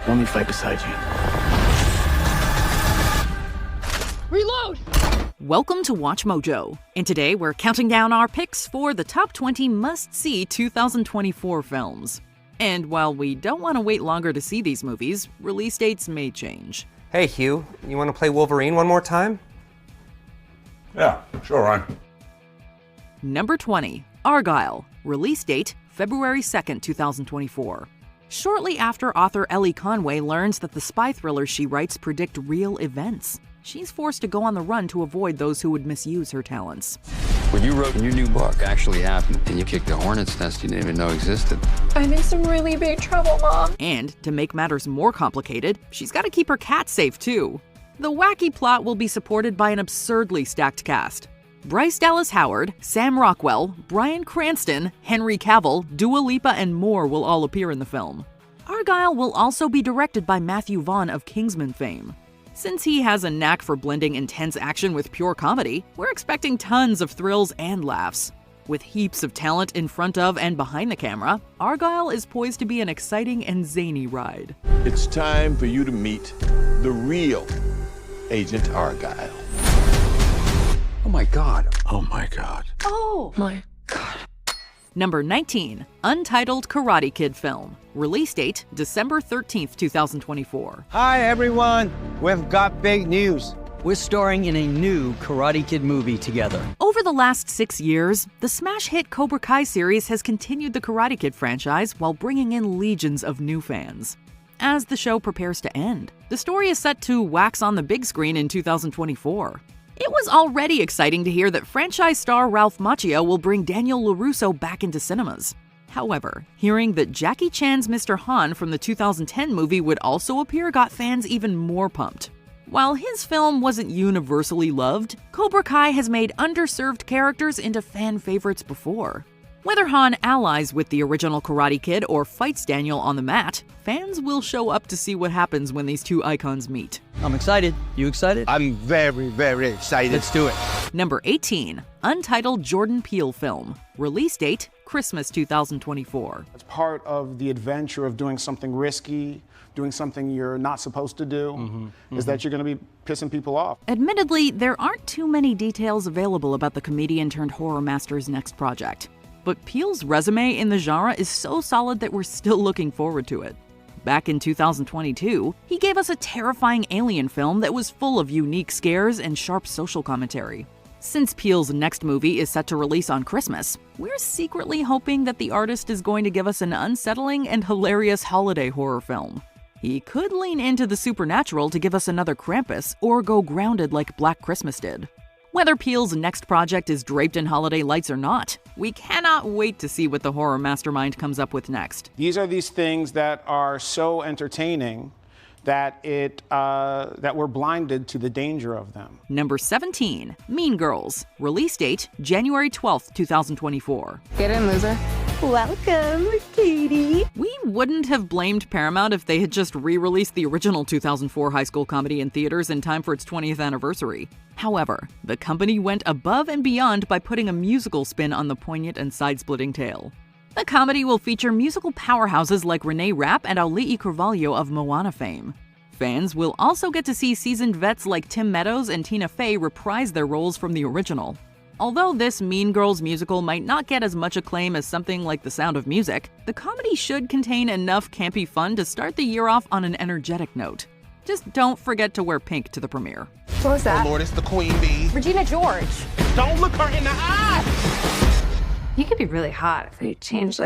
Let me fight beside you. Reload! Welcome to Watch Mojo, and today we're counting down our picks for the top 20 must-see 2024 films. And while we don't want to wait longer to see these movies, release dates may change. Hey, Hugh, you want to play Wolverine one more time? Yeah, sure, Ryan. Number 20, Argylle. Release date, February 2nd, 2024. Shortly after author Ellie Conway learns that the spy thrillers she writes predict real events, she's forced to go on the run to avoid those who would misuse her talents. What you wrote in your new book actually happened, and you kicked a hornet's nest you didn't even know existed. I'm in some really big trouble, Mom. And to make matters more complicated, she's got to keep her cat safe too. The wacky plot will be supported by an absurdly stacked cast. Bryce Dallas Howard, Sam Rockwell, Bryan Cranston, Henry Cavill, Dua Lipa, and more will all appear in the film. Argylle will also be directed by Matthew Vaughn of Kingsman fame. Since he has a knack for blending intense action with pure comedy, we're expecting tons of thrills and laughs. With heaps of talent in front of and behind the camera, Argylle is poised to be an exciting and zany ride. It's time for you to meet the real Agent Argylle. Oh my God. Oh my God. Oh my God. Number 19, Untitled Karate Kid film. Release date, December 13th, 2024. Hi everyone, we've got big news. We're starring in a new Karate Kid movie together. Over the last 6 years, the smash hit Cobra Kai series has continued the Karate Kid franchise while bringing in legions of new fans. As the show prepares to end, the story is set to wax on the big screen in 2024. It was already exciting to hear that franchise star Ralph Macchio will bring Daniel LaRusso back into cinemas. However, hearing that Jackie Chan's Mr. Han from the 2010 movie would also appear got fans even more pumped. While his film wasn't universally loved, Cobra Kai has made underserved characters into fan favorites before. Whether Han allies with the original Karate Kid or fights Daniel on the mat, fans will show up to see what happens when these two icons meet. I'm excited. You excited? I'm very, very excited. Let's do it. Number 18, Untitled Jordan Peele film. Release date, Christmas 2024. It's part of the adventure of doing something risky, doing something you're not supposed to do, is that you're going to be pissing people off. Admittedly, there aren't too many details available about the comedian turned horror master's next project. But Peele's resume in the genre is so solid that we're still looking forward to it. Back in 2022, he gave us a terrifying alien film that was full of unique scares and sharp social commentary. Since Peele's next movie is set to release on Christmas, we're secretly hoping that the artist is going to give us an unsettling and hilarious holiday horror film. He could lean into the supernatural to give us another Krampus, or go grounded like Black Christmas did. Whether Peele's next project is draped in holiday lights or not, we cannot wait to see what the horror mastermind comes up with next. These are these things that are so entertaining that that we're blinded to the danger of them. Number 17, Mean Girls. Release date, January 12th, 2024. Get in, loser. Welcome, Katie. We wouldn't have blamed Paramount if they had just re-released the original 2004 high school comedy in theaters in time for its 20th anniversary. However, the company went above and beyond by putting a musical spin on the poignant and side-splitting tale. The comedy will feature musical powerhouses like Renee Rapp and Auli'i Cravalho of Moana fame. Fans will also get to see seasoned vets like Tim Meadows and Tina Fey reprise their roles from the original. Although this Mean Girls musical might not get as much acclaim as something like The Sound of Music, the comedy should contain enough campy fun to start the year off on an energetic note. Just don't forget to wear pink to the premiere. What was that? Oh Lord, it's the Queen Bee. Regina George. Don't look her in the eye! You could be really hot if you change,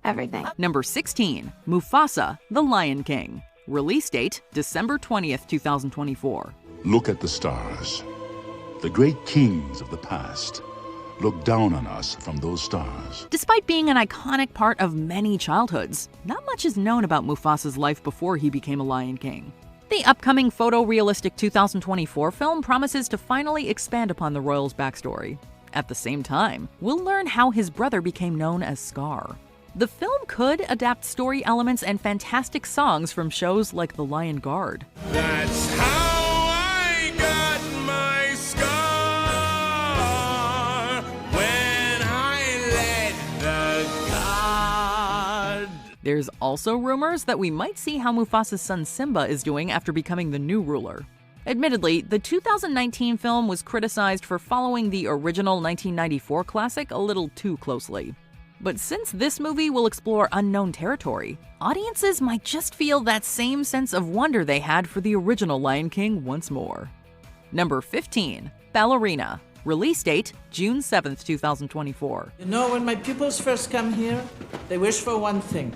everything. Number 16, Mufasa, The Lion King. Release date, December 20th, 2024. Look at the stars. The great kings of the past look down on us from those stars. Despite being an iconic part of many childhoods, not much is known about Mufasa's life before he became a Lion King. The upcoming photorealistic 2024 film promises to finally expand upon the royal's backstory. At the same time, we'll learn how his brother became known as Scar. The film could adapt story elements and fantastic songs from shows like The Lion Guard. That's how I got my scar when I let the god There's also rumors that we might see how Mufasa's son Simba is doing after becoming the new ruler. Admittedly, the 2019 film was criticized for following the original 1994 classic a little too closely. But since this movie will explore unknown territory, audiences might just feel that same sense of wonder they had for the original Lion King once more. Number 15. Ballerina. Release date, June 7th, 2024. You know, when my pupils first come here, they wish for one thing: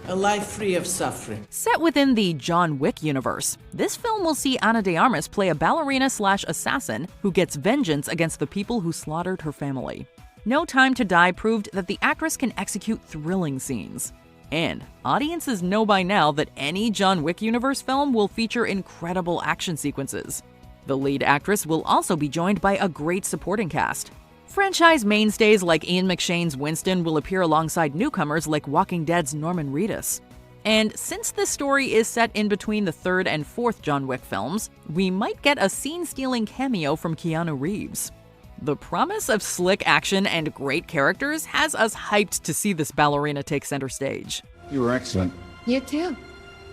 a life free of suffering. Set within the John Wick universe, this film will see Ana de Armas play a ballerina/assassin who gets vengeance against the people who slaughtered her family. No Time to Die proved that the actress can execute thrilling scenes. And audiences know by now that any John Wick universe film will feature incredible action sequences. The lead actress will also be joined by a great supporting cast. Franchise mainstays like Ian McShane's Winston will appear alongside newcomers like Walking Dead's Norman Reedus. And since this story is set in between the third and fourth John Wick films, we might get a scene-stealing cameo from Keanu Reeves. The promise of slick action and great characters has us hyped to see this ballerina take center stage. You were excellent. You too.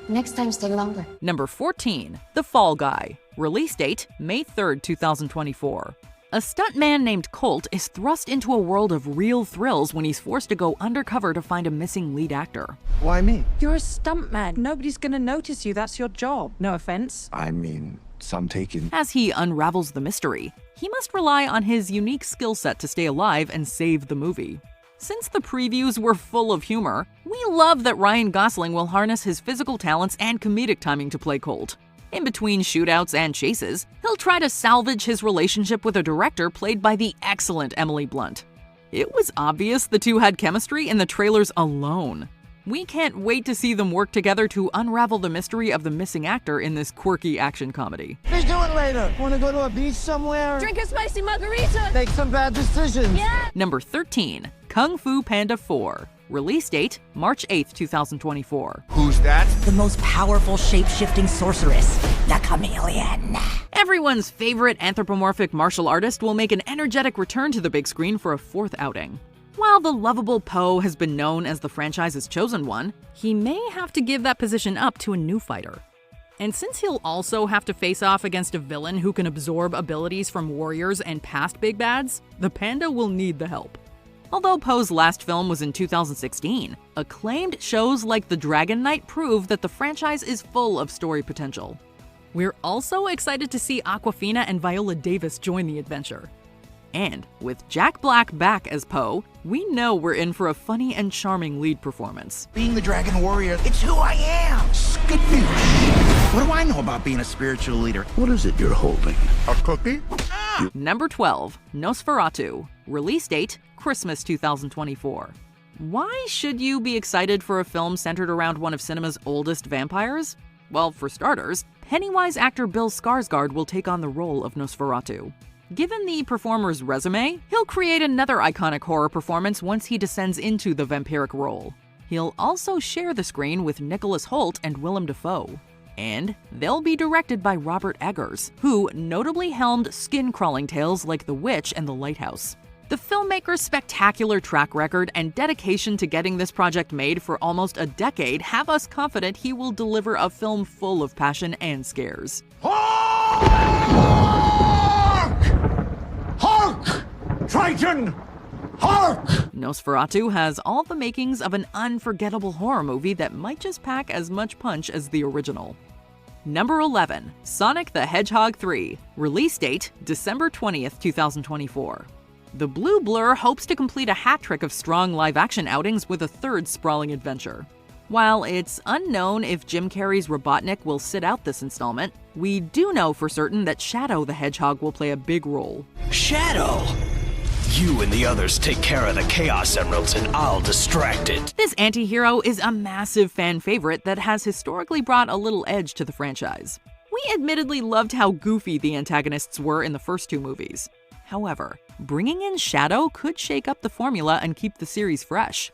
Next time, stay longer. Number 14. The Fall Guy. Release date, May 3rd, 2024. A stuntman named Colt is thrust into a world of real thrills when he's forced to go undercover to find a missing lead actor. Why me? You're a stuntman. Nobody's gonna notice you. That's your job. No offense. I mean, some taken. As he unravels the mystery, he must rely on his unique skill set to stay alive and save the movie. Since the previews were full of humor, we love that Ryan Gosling will harness his physical talents and comedic timing to play Colt. In between shootouts and chases, he'll try to salvage his relationship with a director played by the excellent Emily Blunt. It was obvious the two had chemistry in the trailers alone. We can't wait to see them work together to unravel the mystery of the missing actor in this quirky action comedy. Let's do it later. Want to go to a beach somewhere? Drink a spicy margarita. Make some bad decisions. Yeah. Number 13. Kung Fu Panda 4. Release date, March 8th, 2024. Who's that? The most powerful shape-shifting sorceress, the Chameleon. Everyone's favorite anthropomorphic martial artist will make an energetic return to the big screen for a fourth outing. While the lovable Po has been known as the franchise's chosen one, he may have to give that position up to a new fighter. And since he'll also have to face off against a villain who can absorb abilities from warriors and past big bads, the panda will need the help. Although Poe's last film was in 2016, acclaimed shows like The Dragon Knight prove that the franchise is full of story potential. We're also excited to see Awkwafina and Viola Davis join the adventure. And with Jack Black back as Poe, we know we're in for a funny and charming lead performance. Being the Dragon Warrior, it's who I am! Skitfish! What do I know about being a spiritual leader? What is it you're holding? A cookie? Number 12. Nosferatu. Release date, Christmas 2024. Why should you be excited for a film centered around one of cinema's oldest vampires? Well, for starters, Pennywise actor Bill Skarsgård will take on the role of Nosferatu. Given the performer's resume, he'll create another iconic horror performance once he descends into the vampiric role. He'll also share the screen with Nicholas Hoult and Willem Dafoe. And they'll be directed by Robert Eggers, who notably helmed skin-crawling tales like The Witch and The Lighthouse. The filmmaker's spectacular track record and dedication to getting this project made for almost a decade have us confident he will deliver a film full of passion and scares. Hark! Triton! Hark! Nosferatu has all the makings of an unforgettable horror movie that might just pack as much punch as the original. Number 11. Sonic the Hedgehog 3. Release date, December 20th, 2024. The Blue Blur hopes to complete a hat trick of strong live-action outings with a third sprawling adventure. While it's unknown if Jim Carrey's Robotnik will sit out this installment, we do know for certain that Shadow the Hedgehog will play a big role. Shadow! You and the others take care of the Chaos Emeralds and I'll distract it. This anti-hero is a massive fan favorite that has historically brought a little edge to the franchise. We admittedly loved how goofy the antagonists were in the first two movies. However, bringing in Shadow could shake up the formula and keep the series fresh.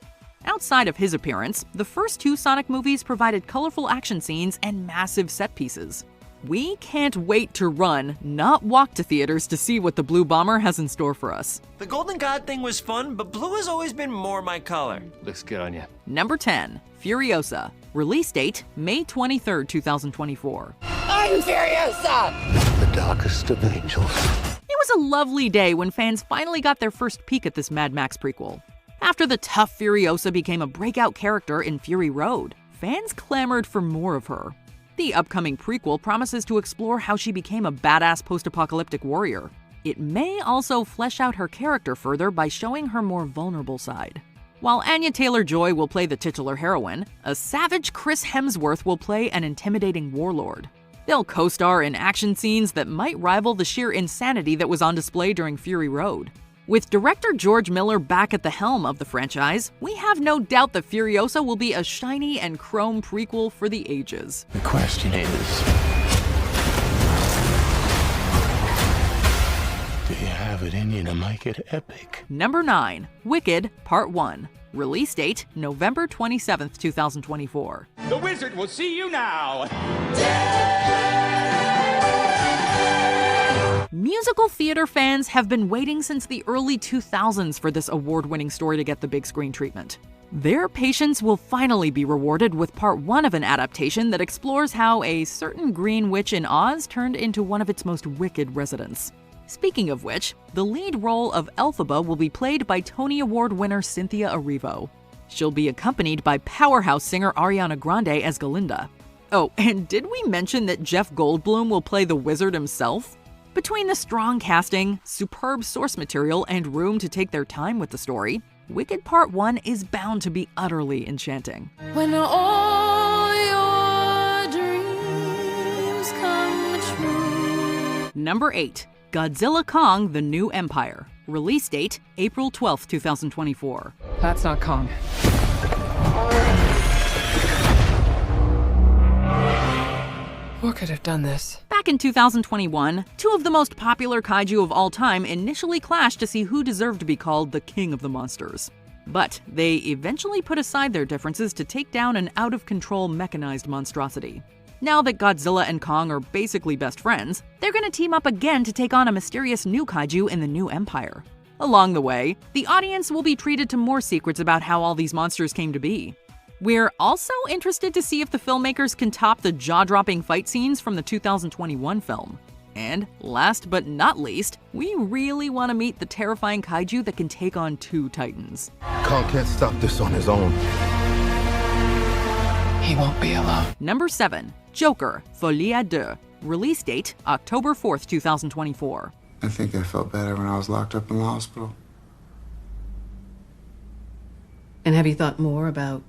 Outside of his appearance, the first two Sonic movies provided colorful action scenes and massive set pieces. We can't wait to run, not walk to theaters to see what the Blue Bomber has in store for us. The Golden God thing was fun, but blue has always been more my color. Looks good on you. Number 10, Furiosa. Release date, May 23rd, 2024. I'm Furiosa! The darkest of angels. It was a lovely day when fans finally got their first peek at this Mad Max prequel. After the tough Furiosa became a breakout character in Fury Road, fans clamored for more of her. The upcoming prequel promises to explore how she became a badass post-apocalyptic warrior. It may also flesh out her character further by showing her more vulnerable side. While Anya Taylor-Joy will play the titular heroine, a savage Chris Hemsworth will play an intimidating warlord. They'll co-star in action scenes that might rival the sheer insanity that was on display during Fury Road. With director George Miller back at the helm of the franchise, we have no doubt that Furiosa will be a shiny and chrome prequel for the ages. The question is, do you have it in you to make it epic? Number 9, Wicked Part 1. Release date, November 27th, 2024. The wizard will see you now! Musical theater fans have been waiting since the early 2000s for this award-winning story to get the big screen treatment. Their patience will finally be rewarded with part 1 of an adaptation that explores how a certain green witch in Oz turned into one of its most wicked residents. Speaking of which, the lead role of Elphaba will be played by Tony Award winner Cynthia Erivo. She'll be accompanied by powerhouse singer Ariana Grande as Galinda. Oh, and did we mention that Jeff Goldblum will play the wizard himself? Between the strong casting, superb source material, and room to take their time with the story, Wicked Part 1 is bound to be utterly enchanting. When all your dreams come true. Number 8, Godzilla Kong: The New Empire. Release date, April 12th, 2024. That's not Kong. What could have done this? Back in 2021, two of the most popular kaiju of all time initially clashed to see who deserved to be called the king of the monsters. But they eventually put aside their differences to take down an out-of-control mechanized monstrosity. Now that Godzilla and Kong are basically best friends, they're gonna team up again to take on a mysterious new kaiju in the new empire. Along the way, the audience will be treated to more secrets about how all these monsters came to be. We're also interested to see if the filmmakers can top the jaw-dropping fight scenes from the 2021 film. And last but not least, we really want to meet the terrifying kaiju that can take on 2 titans. Kong can't stop this on his own. He won't be alone. Number 7, Joker: Folie à Deux. Release date, October 4th, 2024. I think I felt better when I was locked up in the hospital. And have you thought more about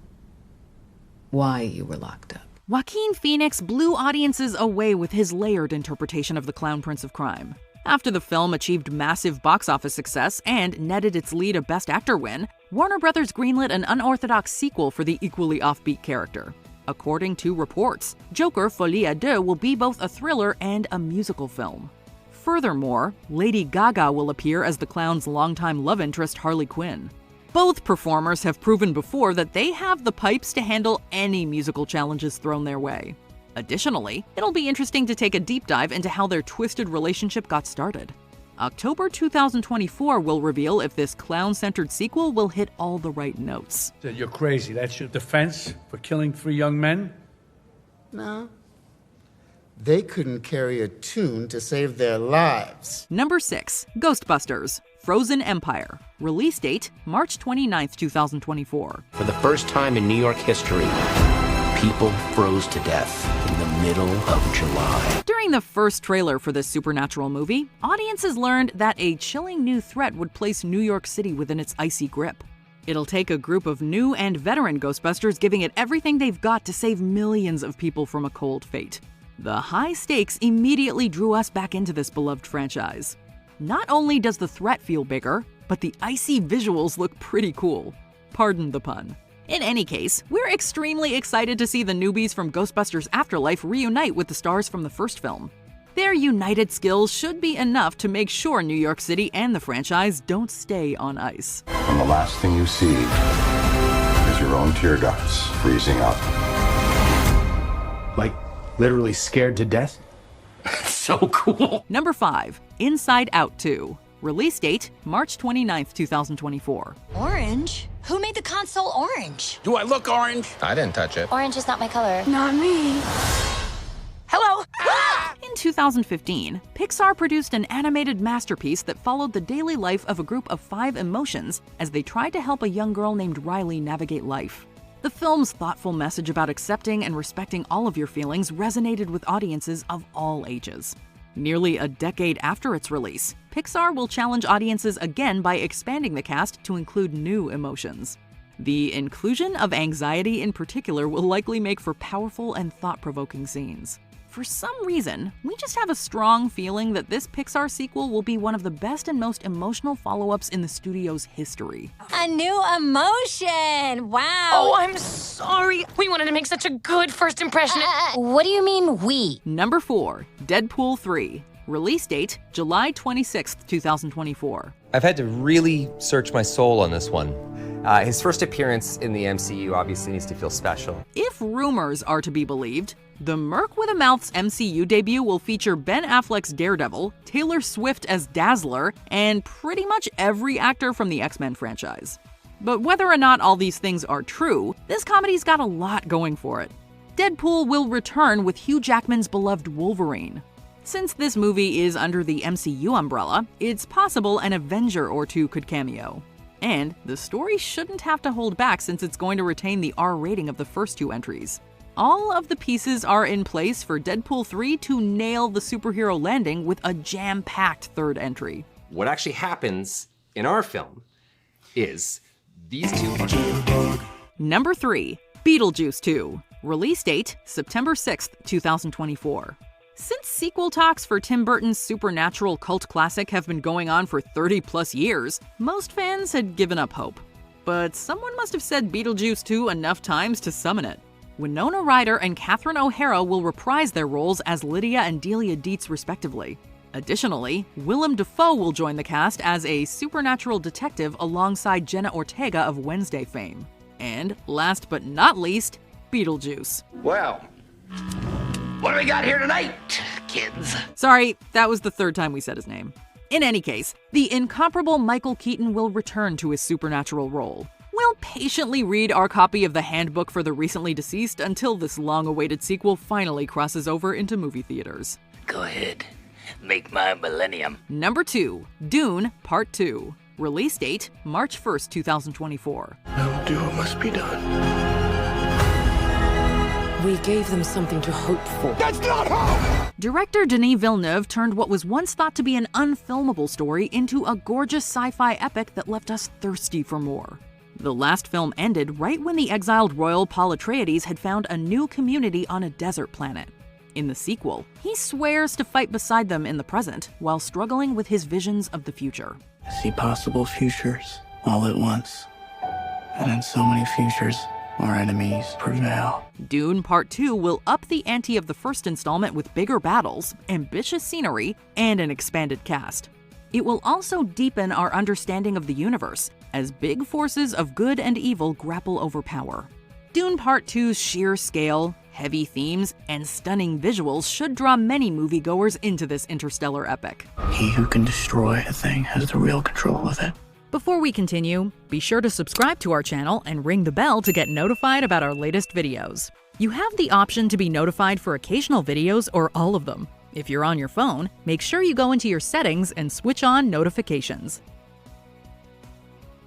why you were locked up? Joaquin Phoenix blew audiences away with his layered interpretation of the Clown Prince of Crime. After the film achieved massive box office success and netted its lead a Best Actor win, Warner Brothers greenlit an unorthodox sequel for the equally offbeat character. According to reports, Joker: Folie à Deux will be both a thriller and a musical film. Furthermore, Lady Gaga will appear as the clown's longtime love interest Harley Quinn. Both performers have proven before that they have the pipes to handle any musical challenges thrown their way. Additionally, it'll be interesting to take a deep dive into how their twisted relationship got started. October 2024 will reveal if this clown-centered sequel will hit all the right notes. You're crazy. That's your defense for killing 3 young men? No. They couldn't carry a tune to save their lives. Number 6, Ghostbusters: Frozen Empire. Release date, March 29th, 2024. For the first time in New York history, people froze to death in the middle of July. During the first trailer for this supernatural movie, audiences learned that a chilling new threat would place New York City within its icy grip. It'll take a group of new and veteran Ghostbusters giving it everything they've got to save millions of people from a cold fate. The high stakes immediately drew us back into this beloved franchise. Not only does the threat feel bigger, but the icy visuals look pretty cool. Pardon the pun. In any case, we're extremely excited to see the newbies from Ghostbusters Afterlife reunite with the stars from the first film. Their united skills should be enough to make sure New York City and the franchise don't stay on ice. And the last thing you see is your own tear ducts freezing up. Like, literally scared to death? so cool. Number 5. Inside Out 2. Release date, March 29th, 2024. Orange? Who made the console orange? Do I look orange? I didn't touch it. Orange is not my color. Not me. Hello? In 2015, Pixar produced an animated masterpiece that followed the daily life of a group of 5 emotions as they tried to help a young girl named Riley navigate life. The film's thoughtful message about accepting and respecting all of your feelings resonated with audiences of all ages. Nearly a decade after its release, Pixar will challenge audiences again by expanding the cast to include new emotions. The inclusion of anxiety in particular will likely make for powerful and thought-provoking scenes. For some reason, we just have a strong feeling that this Pixar sequel will be one of the best and most emotional follow-ups in the studio's history. A new emotion! Wow! Oh, I'm sorry. We wanted to make such a good first impression. What do you mean, we? Number 4. Deadpool 3. Release date, July 26th, 2024. I've had to really search my soul on this one. His first appearance in the MCU obviously needs to feel special. If rumors are to be believed, the Merc with a Mouth's MCU debut will feature Ben Affleck's Daredevil, Taylor Swift as Dazzler, and pretty much every actor from the X-Men franchise. But whether or not all these things are true, this comedy's got a lot going for it. Deadpool will return with Hugh Jackman's beloved Wolverine. Since this movie is under the MCU umbrella, it's possible an Avenger or two could cameo. And the story shouldn't have to hold back since it's going to retain the R rating of the first 2 entries. All of the pieces are in place for Deadpool 3 to nail the superhero landing with a jam-packed 3rd entry. What actually happens in our film is these 2... Number 3. Beetlejuice 2. Release date, September 6th, 2024. Since sequel talks for Tim Burton's supernatural cult classic have been going on for 30+ years, most fans had given up hope. But someone must have said Beetlejuice 2 enough times to summon it. Winona Ryder and Catherine O'Hara will reprise their roles as Lydia and Delia Dietz respectively. Additionally, Willem Dafoe will join the cast as a supernatural detective alongside Jenna Ortega of Wednesday fame. And last but not least, Beetlejuice. Well, what do we got here tonight, kids? Sorry, that was the 3rd time we said his name. In any case, the incomparable Michael Keaton will return to his supernatural role. We'll patiently read our copy of the Handbook for the Recently Deceased until this long-awaited sequel finally crosses over into movie theaters. Go ahead. Make my millennium. Number 2. Dune Part 2. Release date, March 1st, 2024. I will do what must be done. We gave them something to hope for. That's not hope! Director Denis Villeneuve turned what was once thought to be an unfilmable story into a gorgeous sci-fi epic that left us thirsty for more. The last film ended right when the exiled royal Paul Atreides had found a new community on a desert planet. In the sequel, he swears to fight beside them in the present while struggling with his visions of the future. I see possible futures all at once. And in so many futures, our enemies prevail. Dune Part 2 will up the ante of the first installment with bigger battles, ambitious scenery, and an expanded cast. It will also deepen our understanding of the universe, as big forces of good and evil grapple over power. Dune Part 2's sheer scale, heavy themes, and stunning visuals should draw many moviegoers into this interstellar epic. He who can destroy a thing has the real control of it. Before we continue, be sure to subscribe to our channel and ring the bell to get notified about our latest videos. You have the option to be notified for occasional videos or all of them. If you're on your phone, make sure you go into your settings and switch on notifications.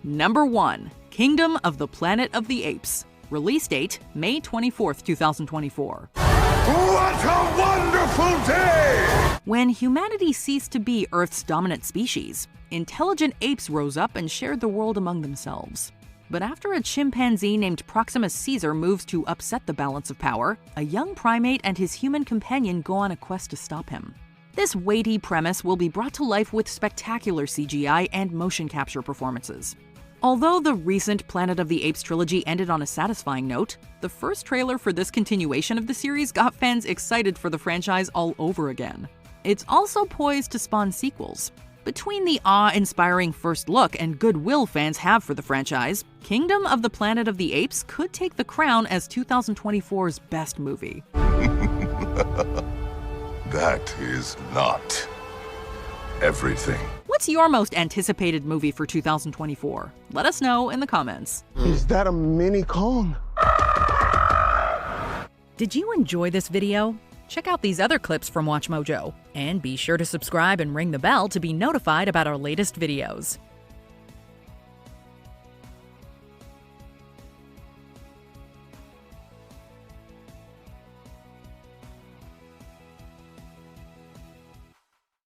Number 1. Kingdom of the Planet of the Apes. Release date, May 24th, 2024. What a wonderful day! When humanity ceased to be Earth's dominant species, intelligent apes rose up and shared the world among themselves. But after a chimpanzee named Proximus Caesar moves to upset the balance of power, a young primate and his human companion go on a quest to stop him. This weighty premise will be brought to life with spectacular CGI and motion capture performances. Although the recent Planet of the Apes trilogy ended on a satisfying note, the first trailer for this continuation of the series got fans excited for the franchise all over again. It's also poised to spawn sequels. Between the awe-inspiring first look and goodwill fans have for the franchise, Kingdom of the Planet of the Apes could take the crown as 2024's best movie. That is not everything. What's your most anticipated movie for 2024? Let us know in the comments. Is that a mini Kong? Did you enjoy this video? Check out these other clips from WatchMojo. And be sure to subscribe and ring the bell to be notified about our latest videos.